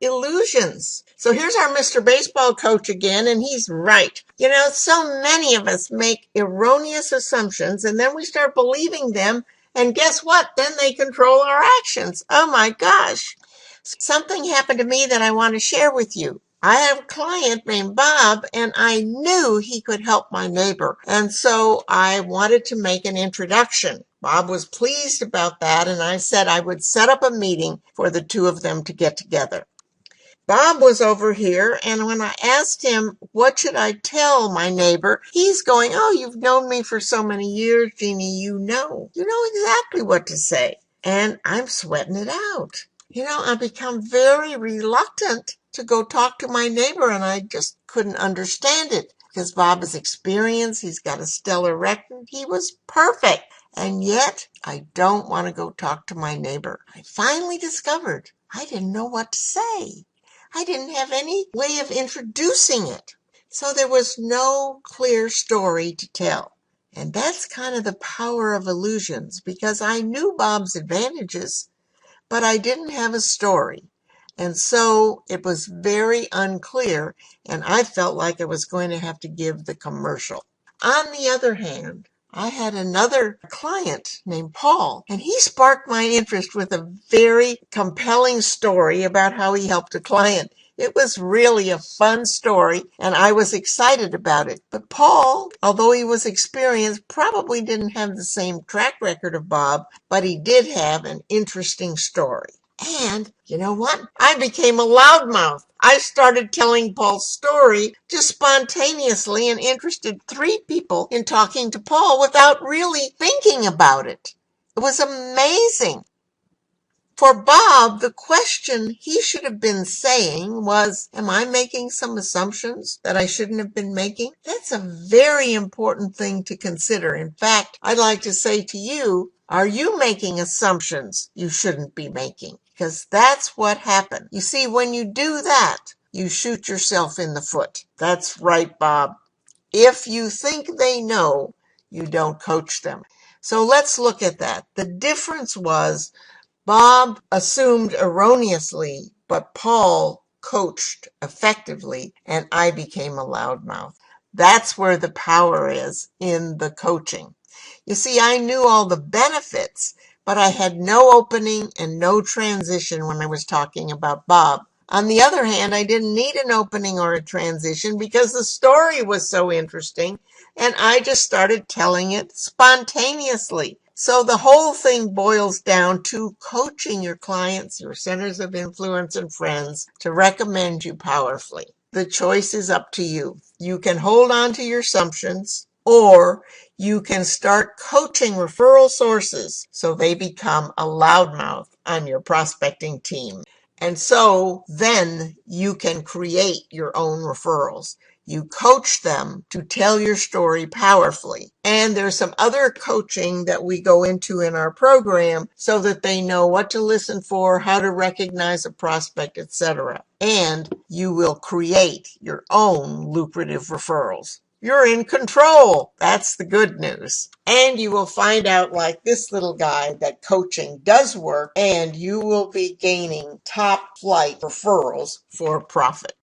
illusions. So here's our Mr. Baseball coach again, and he's right. So many of us make erroneous assumptions, and then we start believing them, and guess what? Then they control our actions. Oh my gosh. Something happened to me that I want to share with you. I have a client named Bob, and I knew he could help my neighbor. And so I wanted to make an introduction. Bob was pleased about that, and I said I would set up a meeting for the two of them to get together. Bob was over here, and when I asked him, what should I tell my neighbor? He's going, oh, you've known me for so many years, Jeannie, you know exactly what to say. And I'm sweating it out. I've become very reluctant to go talk to my neighbor, and I just couldn't understand it because Bob is experienced. He's got a stellar record. He was perfect. And yet I don't want to go talk to my neighbor. I finally discovered I didn't know what to say. I didn't have any way of introducing it. So there was no clear story to tell. And that's kind of the power of illusions, because I knew Bob's advantages, but I didn't have a story. And so it was very unclear, and I felt like I was going to have to give the commercial. On the other hand, I had another client named Paul, and he sparked my interest with a very compelling story about how he helped a client. It was really a fun story, and I was excited about it. But Paul, although he was experienced, probably didn't have the same track record of Bob, but he did have an interesting story. And you know what? I became a loudmouth. I started telling Paul's story just spontaneously and interested 3 people in talking to Paul without really thinking about it. It was amazing. For Bob, the question he should have been saying was, am I making some assumptions that I shouldn't have been making? That's a very important thing to consider. In fact, I'd like to say to you, are you making assumptions you shouldn't be making? Because that's what happened. You see, when you do that, you shoot yourself in the foot. That's right, Bob. If you think they know, you don't coach them. So let's look at that. The difference was Bob assumed erroneously, but Paul coached effectively, and I became a loudmouth. That's where the power is in the coaching. You see, I knew all the benefits, but I had no opening and no transition when I was talking about Bob. On the other hand, I didn't need an opening or a transition because the story was so interesting, and I just started telling it spontaneously. So the whole thing boils down to coaching your clients, your centers of influence, and friends to recommend you powerfully. The choice is up to you. You can hold on to your assumptions, or you can start coaching referral sources so they become a loudmouth on your prospecting team. And so then you can create your own referrals. You coach them to tell your story powerfully. And there's some other coaching that we go into in our program so that they know what to listen for, how to recognize a prospect, etc. And you will create your own lucrative referrals. You're in control. That's the good news. And you will find out, like this little guy, that coaching does work, and you will be gaining top flight referrals for profit.